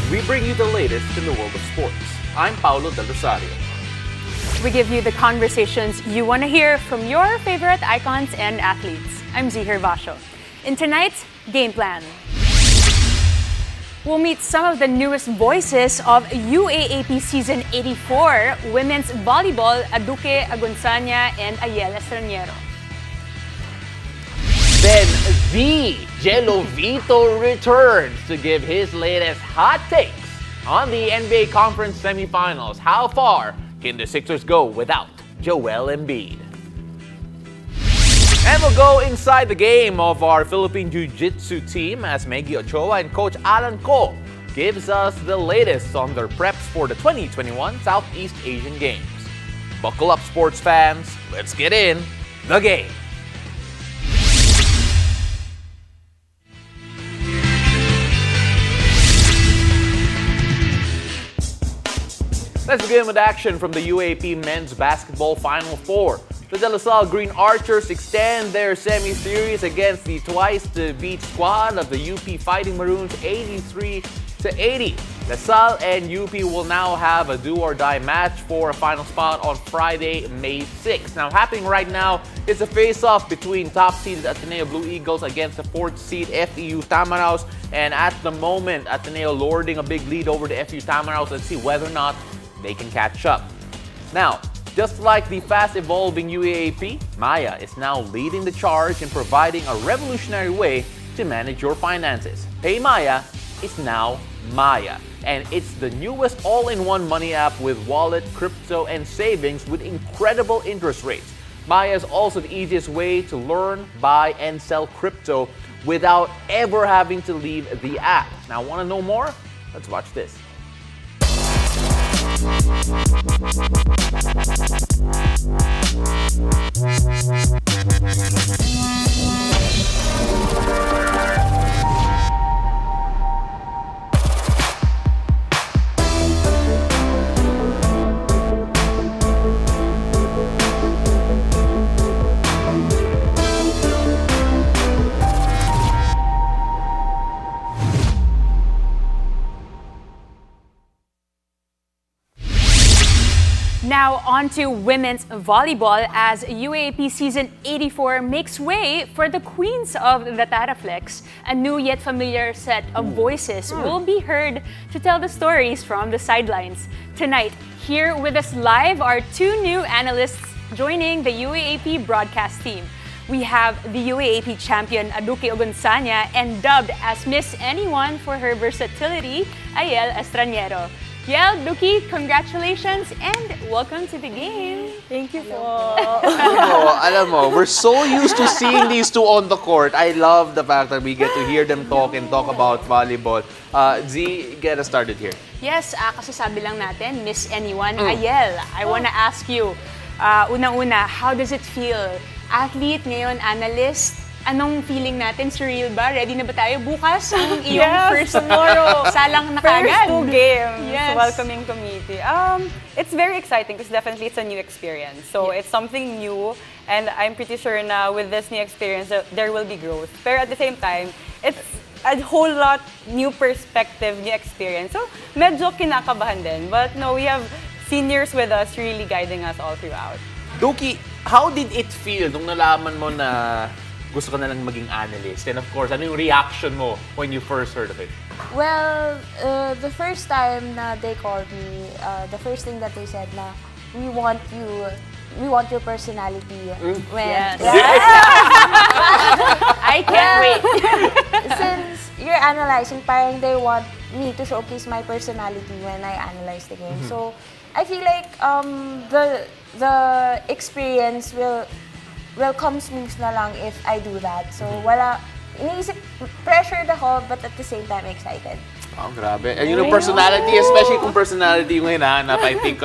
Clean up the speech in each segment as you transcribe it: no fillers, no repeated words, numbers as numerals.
we bring you the latest in the world of sports. I'm Paulo Del Rosario. We give you the conversations you want to hear from your favorite icons and athletes. I'm Zihir Basho. In tonight's Game Plan, we'll meet some of the newest voices of UAAP Season 84 Women's Volleyball, Aduke, Ogunsanya, and Ayel Estrañero. Then the Jello Vito returns to give his latest hot takes on the NBA Conference semifinals. How far can the Sixers go without Joel Embiid? And we'll go inside the game of our Philippine Jiu-Jitsu team as Meggie, Ochoa, and Coach Alan Ko gives us the latest on their preps for the 2021 Southeast Asian Games. Buckle up, sports fans. Let's get in the game. Let's begin with action from the UAAP Men's Basketball Final Four. The De La Salle Green Archers extend their semi-series against the twice-to-beat squad of the UP Fighting Maroons 83-80. La Salle and UP will now have a do-or-die match for a final spot on Friday, May 6th. Now, happening right now is a face-off between top-seeded Ateneo Blue Eagles against the 4th-seed FEU Tamaraws. And at the moment, Ateneo lording a big lead over the FEU Tamaraws. Let's see whether or not they can catch up. Now, just like the fast-evolving UAAP, Maya is now leading the charge in providing a revolutionary way to manage your finances. Pay Maya is now Maya, and it's the newest all-in-one money app with wallet, crypto, and savings with incredible interest rates. Maya is also the easiest way to learn, buy, and sell crypto without ever having to leave the app. Now, want to know more? Let's watch this. Now on to women's volleyball as UAAP Season 84 makes way for the queens of the Taraflex. A new yet familiar set of voices will be heard to tell the stories from the sidelines. Tonight, here with us live are two new analysts joining the UAAP broadcast team. We have the UAAP champion Aduke Ogunsanya and dubbed as Miss Anyone for her versatility, Ayel Estrañero. Yel, Duki, congratulations and welcome to the game. Thank you po. Alam mo, we're so used to seeing these two on the court. I love the fact that we get to hear them talk and talk about volleyball. Z, get us started here. Yes, kasasabi lang natin, Miss Anyone. Ayel, I wanna ask you, unang-una, how does it feel? Athlete, ngayon analyst, anong feeling natin? Surreal ba? Ready na ba tayo? Bukas ang iyong first tomorrow. Salang na kagad. First two games. Yes. Welcoming committee. It's very exciting because definitely it's a new experience. So it's something new and I'm pretty sure na with this new experience there will be growth. But at the same time, it's a whole lot new perspective, new experience. So medyo kinakabahan din. But no, we have seniors with us really guiding us all throughout. Duki, how did it feel nung nalaman mo na gusto ka na lang maging analyst? And of course, ano yung reaction mo when you first heard of it? Well, the first time na they called me, the first thing that they said na, we want your personality. Yes. Yeah. I can't wait. Since you're analyzing, parang they want me to showcase my personality when I analyze the game. So, I feel like the experience will come smooth na lang if I do that. So, pressured ako, but at the same time, excited. Oh, grabe. And yung personality, especially kung personality yung hinahanap, I think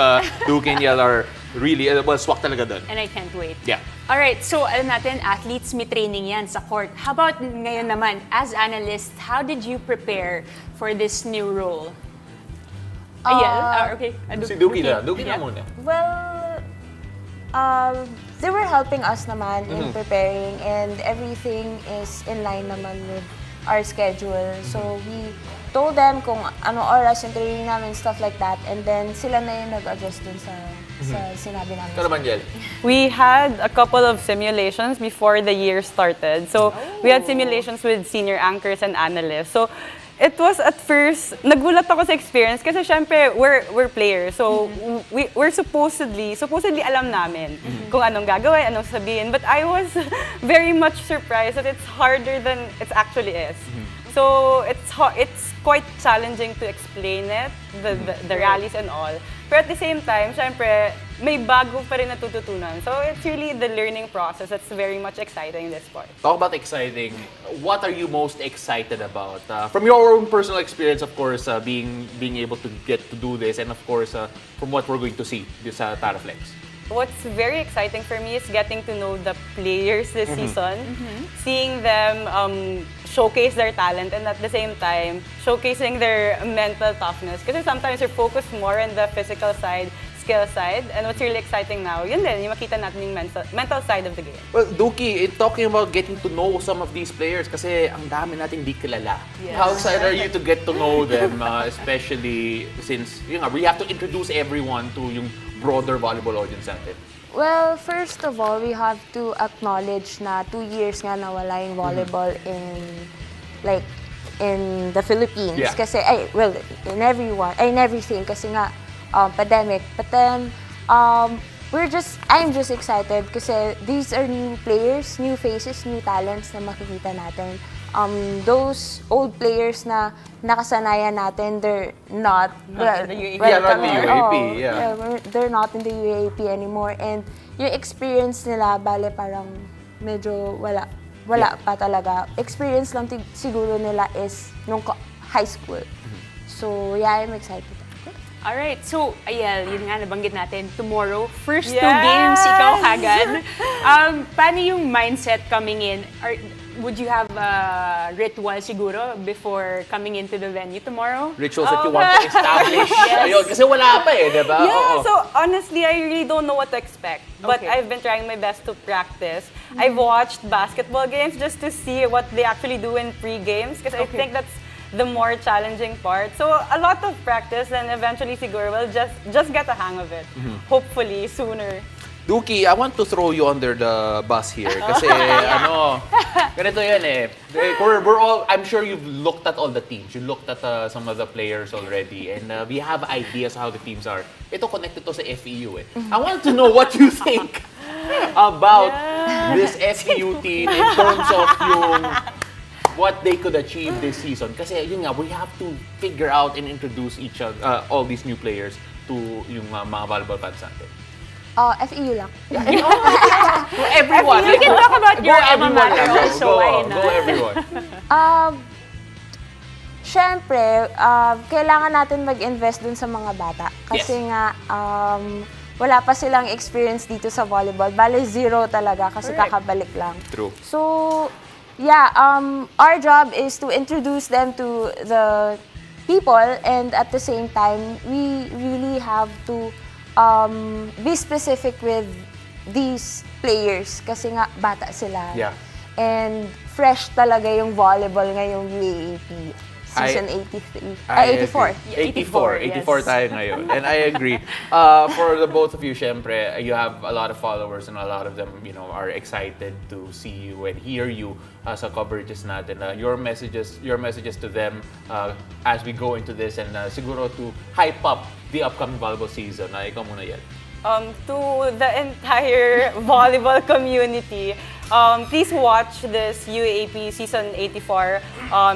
Duke and Yel are really, swak talaga doon. And I can't wait. Yeah. Alright, so alam natin, athletes may training yan sa court. How about ngayon naman, as analyst, how did you prepare for this new role? Ayel? Okay. Si Duki na. Duki na muna. Well, they were helping us naman in preparing and everything is in line naman with our schedule. So told them kung ano oras yung training namin, stuff like that. And then sila na yung nag-adjust dun sa sinabi namin. Ano naman, Jel? We had a couple of simulations before the year started. So we had simulations with senior anchors and analysts. So it was at first, nagulat ako sa experience kasi syempre we're players. So we're supposedly alam namin kung anong gagawin, anong sabihin. But I was very much surprised that it's harder than it actually is. So it's quite challenging to explain it, the rallies and all. But at the same time, syempre, may bago pa rin natututunan. So it's really the learning process that's very much exciting in this sport. Talk about exciting. What are you most excited about? From your own personal experience, of course, being able to get to do this, and of course, from what we're going to see this Taraflex. What's very exciting for me is getting to know the players this season, seeing them showcase their talent and at the same time showcasing their mental toughness. Because sometimes you're focused more on the physical side, skill side, and what's really exciting now, yun din, yung makita natin yung mental side of the game. Well, Duki, talking about getting to know some of these players kasi ang dami nating di kilala. Yes. How excited are you to get to know them, especially since we have to introduce everyone to yung broader volleyball audience natin? Well, first of all, we have to acknowledge na 2 years nga nawala yung volleyball in the Philippines. Yeah. Kasi, in everything. Kasi nga, pandemic. But then, I'm just excited kasi these are new players, new faces, new talents na makikita natin. Those old players na nakasanayan natin, they're not in the UAAP. Not in the UAAP, they're not in the UAAP anymore. And yung experience nila, bale parang medyo wala pa talaga. Experience lang siguro nila is nung high school. So yeah, I'm excited. Alright, so Ayel, yun nga nabanggit natin, tomorrow, first 2 Yes! games, ikaw kagad. Paano yung mindset coming in? Would you have a ritual siguro before coming into the venue tomorrow? Rituals that you want to establish. Ayun, kasi wala pa di ba? Yeah, Oo. so honestly, I really don't know what to expect. But Okay. I've been trying my best to practice. I've watched basketball games just to see what they actually do in pre-games because I think that's the more challenging part. So a lot of practice and eventually siguro we'll just get a hang of it. Hopefully sooner. Duki, I want to throw you under the bus here kasi ganito yan we're all, I'm sure you've looked at all the teams. You looked at some of the players already and we have ideas how the teams are. Ito connected to sa FEU I want to know what you think about this FEU team in terms of what they could achieve this season. Kasi yun nga, we have to figure out and introduce all these new players to yung mga volleyball fans natin. FEU lang. To everyone. You can talk about your alma everyone mater lang. also, Go, why go not? everyone. Siyempre, kailangan natin mag-invest dun sa mga bata. Kasi nga, wala pa silang experience dito sa volleyball. Bale, zero talaga kasi Correct. kakabalik lang. True. So, yeah, our job is to introduce them to the people and at the same time, we really have to be specific with these players kasi nga bata sila. Yeah. And fresh talaga yung volleyball ngayong UAAP. Season 84. 84 yes. tayo ngayon. And I agree. For the both of you, syempre, you have a lot of followers and a lot of them, are excited to see you and hear you sa coverages natin. Your messages to them as we go into this and siguro to hype up the upcoming volleyball season. Ikaw muna yan. To the entire volleyball community, please watch this UAAP Season 84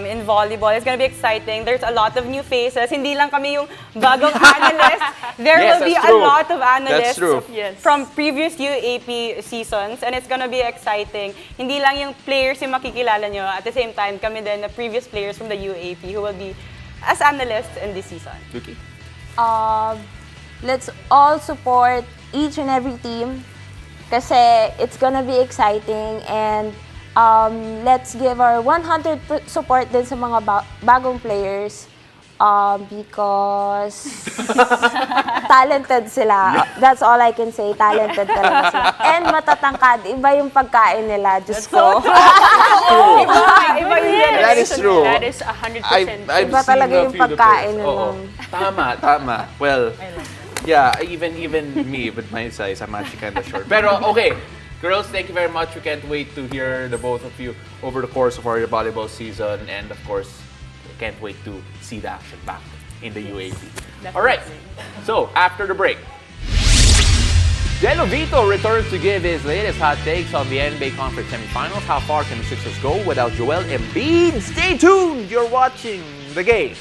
in volleyball. It's gonna be exciting. There's a lot of new faces. Hindi lang kami yung bagong analysts. There Yes, will be that's a true. lot of analysts That's true. Yes. from previous UAAP seasons. And it's gonna be exciting. Hindi lang yung players yung makikilala nyo. At the same time, kami din na previous players from the UAAP who will be as analysts in this season. Duki? Let's all support each and every team kasi it's gonna be exciting and let's give our 100% support din sa mga bagong players Because talented sila. That's all I can say. Talented talaga sila. And matatangkad. Iba yung pagkain nila. Diyos ko. Iba yung That is true. That is 100%. I've Iba seen talaga a yung few of the pagkain players. nila. Tama. Well, yeah, even me with my size, I'm actually kind of short. Pero okay, girls, thank you very much. We can't wait to hear the both of you over the course of our volleyball season, and of course, can't wait to see the action back in the UAAP. All right, so after the break, Jello Vito returns to give his latest hot takes on the NBA Conference semifinals. How far can the Sixers go without Joel Embiid? Stay tuned. You're watching the game.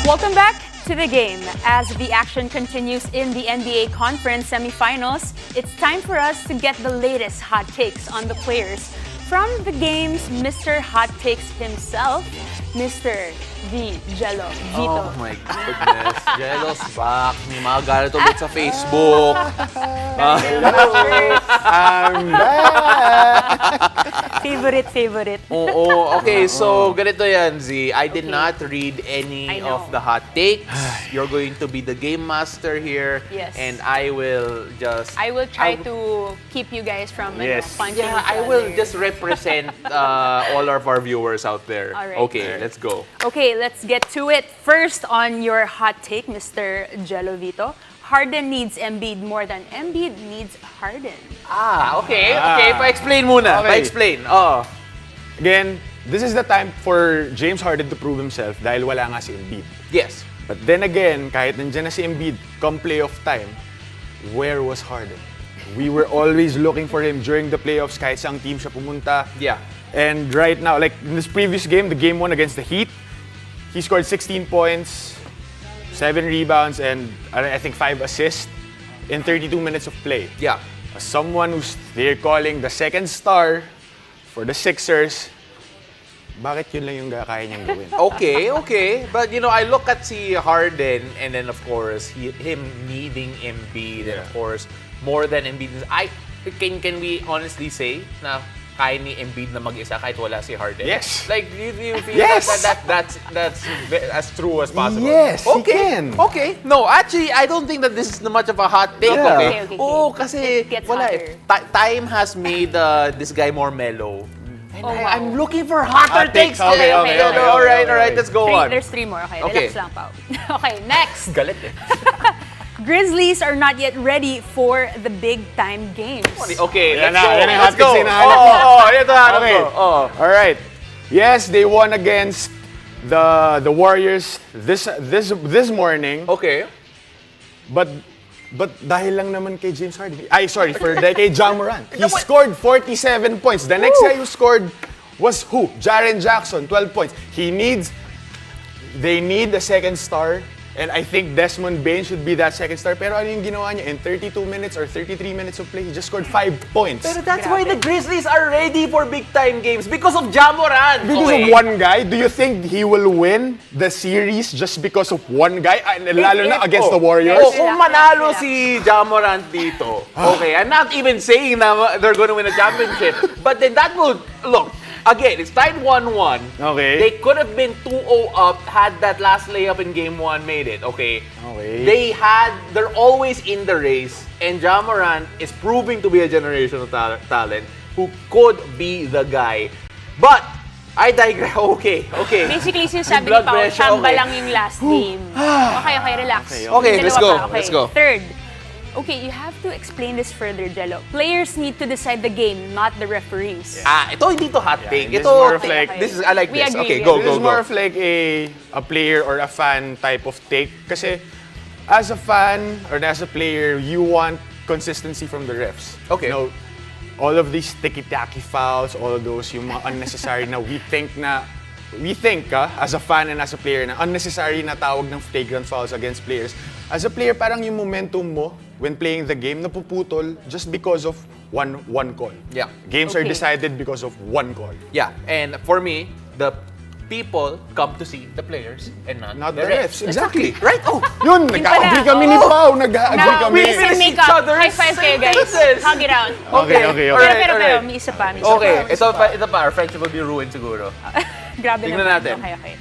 Welcome back to the game. As the action continues in the NBA Conference semifinals, it's time for us to get the latest hot takes on the players. From the game's Mr. Hot Takes himself, Mr. V. Jello Vito. Oh my goodness. Jello's back. May mga galit ulit sa Facebook. I'm back! Favorite. Oo. Okay, so ganito yan, Z. I did not read I any know. of the hot takes. You're going to be the game master here. Yes. And I will just... I will try to keep you guys from Yes. punching Yeah, each I will other. just represent all of our viewers out there. All right. Okay, let's go. Okay, let's get to it. First, on your hot take, Mr. Jello Vito, Harden needs Embiid more than Embiid needs Harden. Okay. Pa-explain muna. Okay. Pa-explain. Oh. Again, this is the time for James Harden to prove himself dahil wala nga si Embiid. Yes. But then again, kahit nandiyan na si Embiid, come playoff time, where was Harden? We were always looking for him during the playoffs kahit saang team siya pumunta. Yeah. And right now, like in this previous game, the game 1 against the Heat, he scored 16 points, 7 rebounds, and I think 5 assists in 32 minutes of play. Yeah. As someone who's they're calling the second star for the Sixers, bakit yun lang yung kaya niyang gawin? Okay. But, I look at si Harden and then, of course, him needing Embiid and, of course, more than Embiid. Can we honestly say na kaya ni Embiid na mag-isa kahit wala si Harden? Yes. Like, you feel Yes. that's as true as possible? Yes, he Okay. can. Okay. No, actually, I don't think that this is much of a hot take, Yeah. okay? Okay. Oo, kasi It gets wala hotter. time has made this guy more mellow. And Oh, I'm wow. looking for hotter Hot takes. takes. Okay, okay, okay, All right, okay. let's go on. There's 3 more. Okay, Okay. relax lang, Pao. Okay, next. Galit eh. Grizzlies are not yet ready for the big-time games. Okay, Yan let's go. na, yan ang Let's hot go. takes na hinahanap mo. Ito hanap Okay. ko. Oh. All right. Yes, they won against the Warriors this morning. Okay. But dahil lang naman kay James Harden. Kay Ja Morant. He scored 47 points. The next guy who scored was who? Jaren Jackson, 12 points. They need a second star. And I think Desmond Bane should be that second star. Pero ano yung ginawa niya? In 32 minutes or 33 minutes of play, he just scored 5 points. Pero that's why the Grizzlies are ready for big-time games because of Ja Morant. Because Okay. of one guy, do you think he will win the series just because of one guy? Lalo na against the Warriors? Oh, kung manalo Relax. si Ja Morant dito, okay, I'm not even saying na they're going to win a championship, but then that will, look, again, it's tied 1-1. Okay. They could have been 2-0 up had that last layup in game 1 made it, okay? Okay. They're always in the race, and Ja Morant is proving to be a generational talent who could be the guy. But, I digress. Okay. Basically, sinasabi ni Blood Pao, pressure, tamba okay. lang yung last game. Okay, relax. Okay, let's Dalawa go, pa, let's go. Third, okay, you have to explain this further, Jello. Players need to decide the game, not the referees. Ito hindi to hot take. this is Ito, more of like- I like We this. agree, Okay, we go, agree. This go, is more go. of like a player or a fan type of take. Kasi as a fan or as a player, you want consistency from the refs. Okay. All of these tiki-taki fouls, all of those, yung mga unnecessary na we think as a fan and as a player na unnecessary na tawag ng flagrant fouls against players. As a player, parang yung momentum mo when playing the game napuputol just because of one call. Yeah. Games are Okay. decided because of one call. Yeah, and for me, the people come to see the players and not Not the refs. Exactly. Right? Oh, Yun, nag-agree kami ni Pao. Nag-agree Now, kami. kiss and make each up. other High five kayo, guys. sentences. Hug it out. Okay. Alright, Pero, alright. may isa pa. Okay, ito pa, our friendship will be ruined siguro. Grabe Tingnan naman. natin. Okay.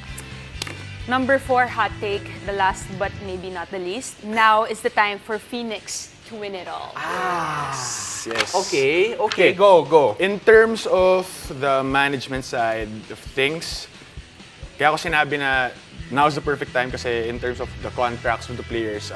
Number 4, hot take, the last but maybe not the least. Now is the time for Phoenix to win it all. Yes. Okay, go. In terms of the management side of things, kaya ako sinabi na now's the perfect time kasi in terms of the contracts of the players,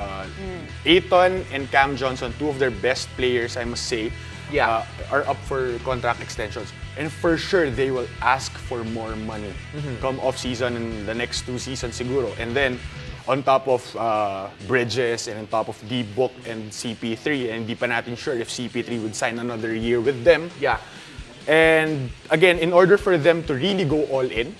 Ayton and Cam Johnson, 2 of their best players, I must say, Yeah. are up for contract extensions. And for sure, they will ask for more money come off-season in the next 2 seasons siguro. And then, on top of Bridges and on top of D-Book and CP3, and hindi pa natin sure if CP3 would sign another year with them. Yeah. And again, in order for them to really go all in,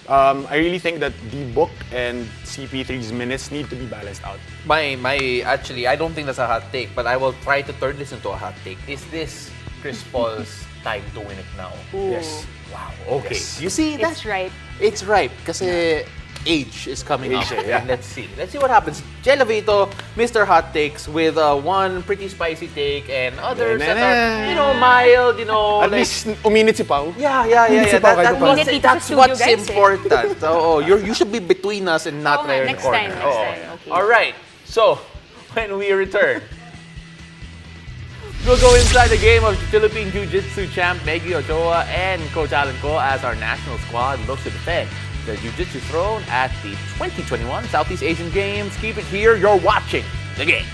I really think that D-Book and CP3's minutes need to be balanced out. Actually, I don't think that's a hot take, but I will try to turn this into a hot take. Is this Chris Paul's time to win it now? Yes. Wow, okay. Yes. You see, It's right. It's right, kasi age is coming up. Age, yeah. Let's see what happens. Jelavito, Mr. Hot Takes, with one pretty spicy take and others that are, mild, At least uminit si Pao. Yeah. Si Pao kahit pa. Minute dito sa That's studio, what's guys, eh. important. So, you should be between us and not Oo there nga, in the next corner. time, next time. Okay. All right. So, when we return, we'll go inside the game of Philippine Jiu-Jitsu champ Meggie, Ochoa, and Coach Alan Ko as our national squad looks to defend the Jiu-Jitsu throne at the 2021 Southeast Asian Games. Keep it here. You're watching the game.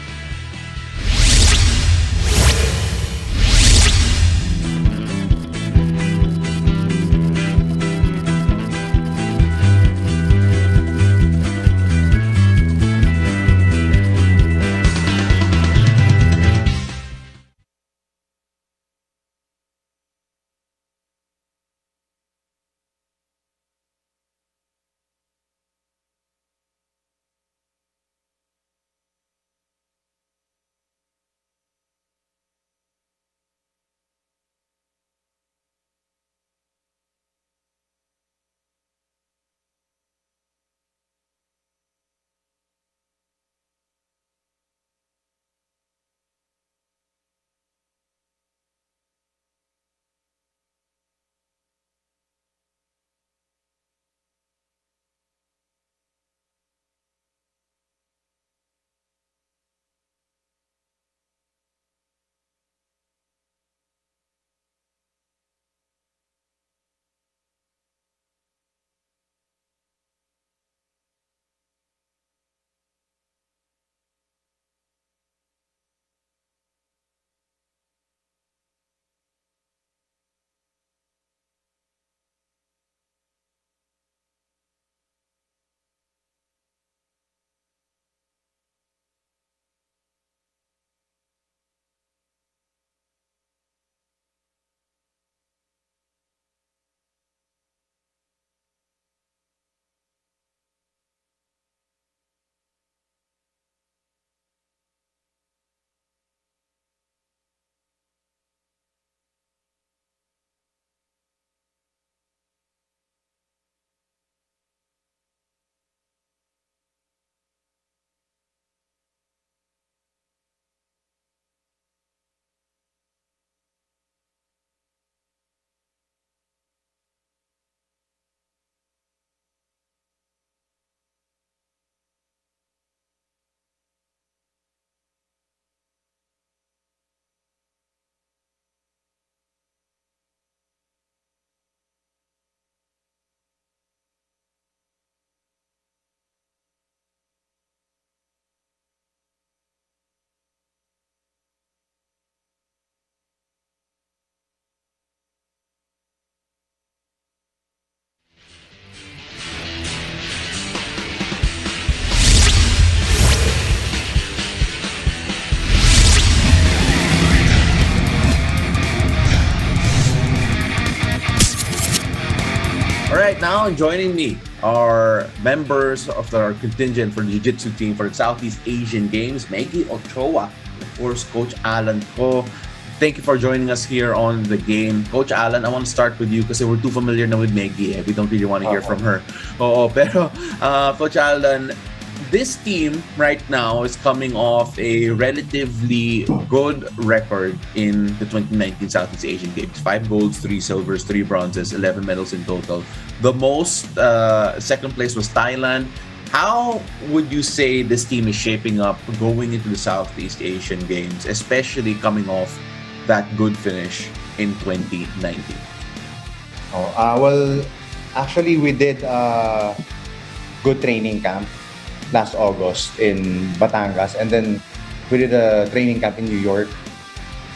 now, joining me are members of our contingent for the Jiu-Jitsu team for the Southeast Asian Games, Meggie, Ochoa, and of course, Coach Alan ko. Thank you for joining us here on the game. Coach Alan, I want to start with you kasi we're too familiar na with Meggie. We don't really want to hear from her. Pero Coach Alan, this team right now is coming off a relatively good record in the 2019 Southeast Asian Games. 5 golds, 3 silvers, 3 bronzes, 11 medals in total. The most, second place was Thailand. How would you say this team is shaping up going into the Southeast Asian Games, especially coming off that good finish in 2019? Well, actually, we did a good training camp last August in Batangas, and then we did a training camp in New York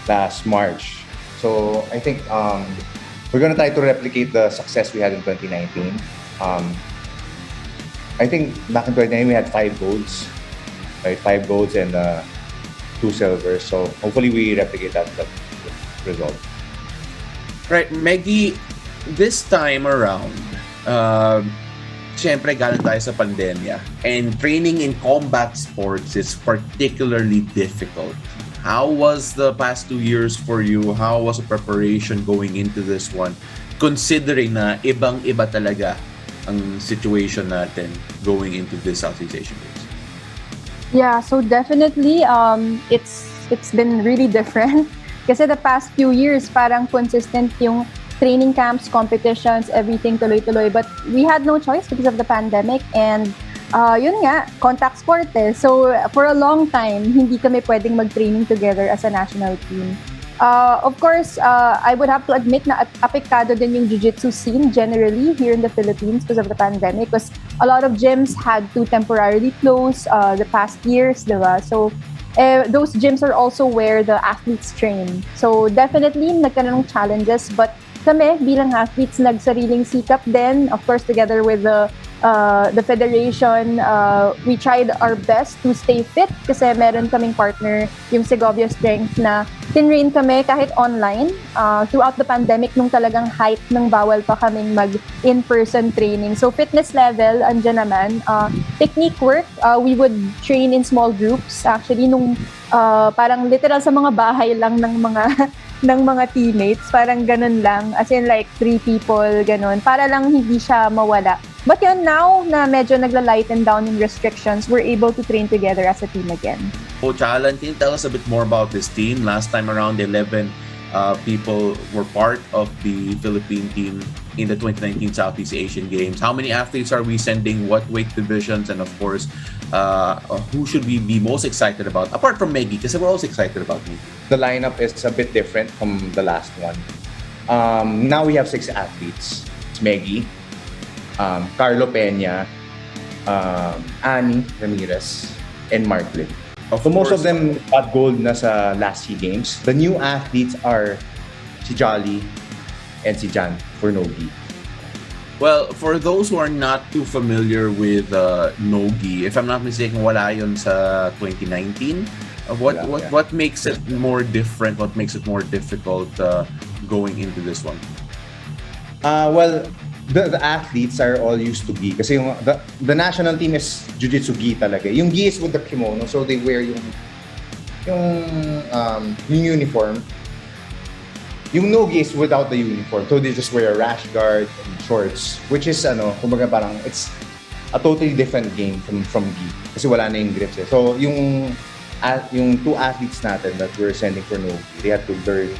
last March. So I think we're gonna try to replicate the success we had in 2019. I think back in 2019 we had 5 golds, right? 5 golds and 2 silvers. So hopefully we replicate that result. Right, Meggie, this time around, syempre galing tayo sa pandemya, and training in combat sports is particularly difficult. How was the past 2 years for you? How was the preparation going into this one? Considering na ibang-iba talaga ang situation natin going into this Southeast Asian Games. Yeah, so definitely it's been really different. Kasi the past few years parang consistent yung training camps, competitions, everything tuloy-tuloy. But we had no choice because of the pandemic, and yun nga, contact sport eh. So for a long time, hindi kami pwedeng mag-training together as a national team. Of course, I would have to admit na apektado din yung jiu-jitsu scene generally here in the Philippines because of the pandemic, because a lot of gyms had to temporarily close the past years, diba? So those gyms are also where the athletes train. So definitely nagkaroon ng challenges, but kami bilang athletes nagsariling sikap din, of course together with the federation. We tried our best to stay fit kasi meron kaming partner, yung Segovia Strength, na tinrain kami kahit online throughout the pandemic nung talagang height ng bawal pa kaming mag-in-person training. So fitness level, andyan naman. Technique work, we would train in small groups. Actually, nung parang literal sa mga bahay lang ng mga teammates, parang ganun lang. As in like 3 people, ganun. Para lang hindi siya mawala. But yun, now na medyo nagla-lighten down yung restrictions, we're able to train together as a team again. Coach Alan, can you tell us a bit more about this team? Last time around, 11 people were part of the Philippine team in the 2019 Southeast Asian Games. How many athletes are we sending? What weight divisions? And of course, who should we be most excited about? Apart from Meggie, kasi we're also excited about Meggie. The lineup is a bit different from the last one. Now we have 6 athletes. It's Meggie, Carlo Peña, Annie Ramirez, and Mark Lin. So most of them got gold na sa last SEA Games. The new athletes are si Jolly and si Jan for Nogi. Well, for those who are not too familiar with Nogi, if I'm not mistaken, wala yun sa 2019. What makes it more different? What makes it more difficult going into this one? Well, the athletes are all used to gi. Kasi yung, the national team is Jiu-Jitsu gi talaga. Yung gi is with the kimono, so they wear yung uniform. Yung no-gi is without the uniform, so they just wear a rash guard and shorts, which is kumbaga parang it's a totally different game from gi. Kasi wala na yung grips eh. So yung 2 athletes natin that we're sending for no-gi, they had to learn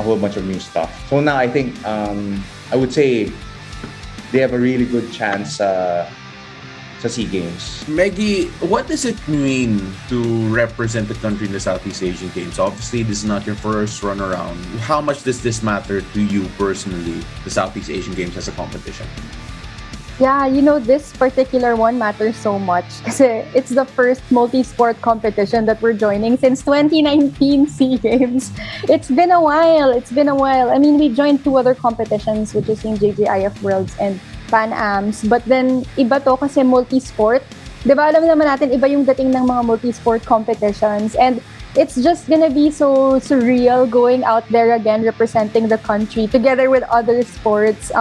a whole bunch of new stuff. So now I think I would say they have a really good chance sa SEA Games. Meggie, what does it mean to represent the country in the Southeast Asian Games? Obviously, this is not your first run around. How much does this matter to you personally, the Southeast Asian Games as a competition? Yeah, this particular one matters so much kasi it's the first multi-sport competition that we're joining since 2019 SEA Games. It's been a while. I mean, we joined 2 other competitions, which is in JJIF Worlds and Pan Ams. But then, iba to kasi multi-sport. Diba, alam naman natin, iba yung dating ng mga multi-sport competitions. And it's just gonna be so surreal going out there again, representing the country together with other sports.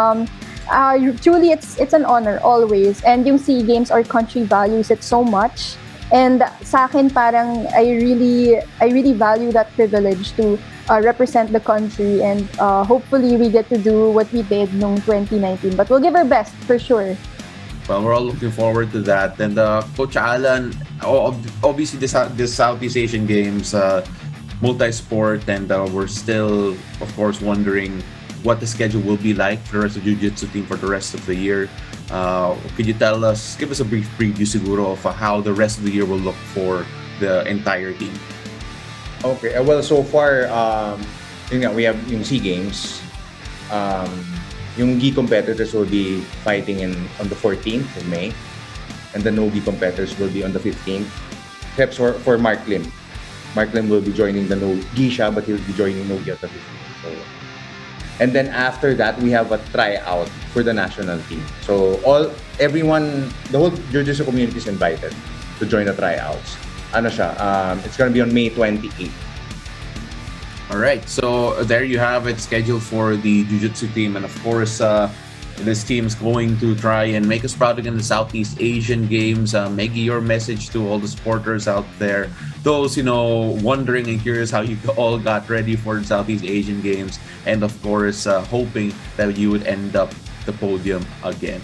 truly, it's an honor always. And yung SEA Games, our country values it so much. And sa akin, parang I really value that privilege to represent the country. And hopefully, we get to do what we did nung 2019. But we'll give our best for sure. Well, we're all looking forward to that. And Coach Alan, obviously this Southeast Asian Games, multi-sport, and we're still, of course, wondering what the schedule will be like for the rest of the Jiu-Jitsu team for the rest of the year. Could you give us a brief preview siguro of how the rest of the year will look for the entire team? Okay, well, so far, yun nga, we have yung SEA Games. Yung gi competitors will be fighting on the 14th of May, and the no-gi competitors will be on the 15th. Except for Mark Lim. Mark Lim will be joining the no-gi siya, but he'll be joining no-gi at the 15th. So, and then after that, we have a tryout for the national team. So everyone, the whole Jiu-Jitsu community is invited to join the tryouts. Ano siya? It's gonna be on May 28th. All right, so there you have it, scheduled for the Jiu-Jitsu team. And of course, this team is going to try and make us proud again in the Southeast Asian Games. Meggie, your message to all the supporters out there, those, wondering and curious how you all got ready for the Southeast Asian Games, and of course, hoping that you would end up the podium again.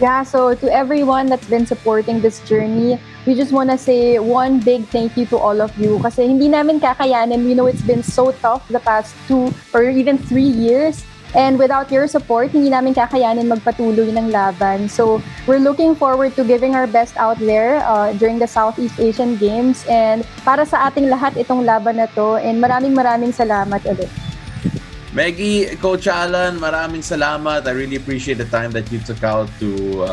Yeah, so to everyone that's been supporting this journey, we just want to say one big thank you to all of you kasi hindi namin kakayanin. We know it's been so tough the past 2 or even 3 years. And without your support, hindi namin kakayanin magpatuloy ng laban. So we're looking forward to giving our best out there during the Southeast Asian Games. And para sa ating lahat itong laban na to. And maraming salamat ulit. Meggie, Coach Alan, maraming salamat. I really appreciate the time that you took out to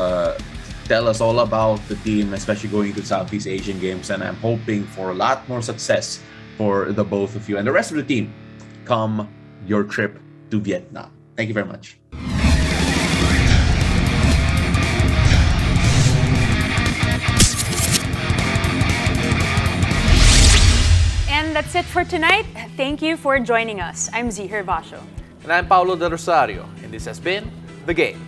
tell us all about the team, especially going to Southeast Asian Games. And I'm hoping for a lot more success for the both of you and the rest of the team come your trip to Vietnam. Thank you very much. And that's it for tonight. Thank you for joining us. I'm Zihir Basho. And I'm Paulo De Rosario, and this has been The Game.